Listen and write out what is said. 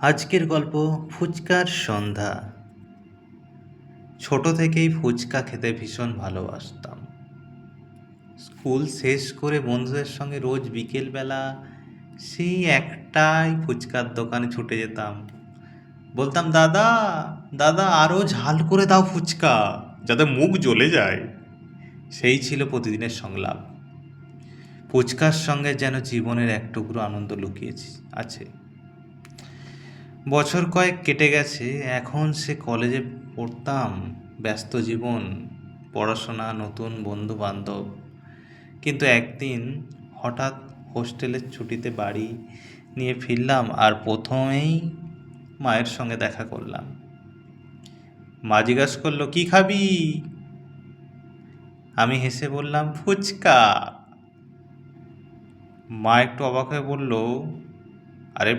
আজকের গল্প ফুচকার সন্ধ্যা। ছোট থেকেই ফুচকা খেতে ভীষণ ভালোবাসতাম। স্কুল শেষ করে বন্ধুদের সঙ্গে রোজ বিকেলবেলা সেই একটাই ফুচকার দোকানে ছুটে যেতাম। বলতাম, দাদা দাদা আরও ঝাল করে দাও ফুচকা, যাতে মুখ জ্বলে যায়। সেই ছিল প্রতিদিনের সংলাপ। ফুচকার সঙ্গে যেন জীবনের এক টুকরো আনন্দ লুকিয়েছে আছে। বছর কয়েক কেটে গেছে, এখন সে কলেজে পড়তাম। ব্যস্ত জীবন, পড়াশোনা, নতুন বন্ধু বান্ধব। কিন্তু একদিন হঠাৎ হোস্টেলের ছুটিতে বাড়ি নিয়ে ফিরলাম, আর প্রথমেই মায়ের সঙ্গে দেখা করলাম। মা জিজ্ঞাসা করলো, কি খাবি? আমি হেসে বললাম, ফুচকা। মা একটু অবাক হয়ে বলল, আরে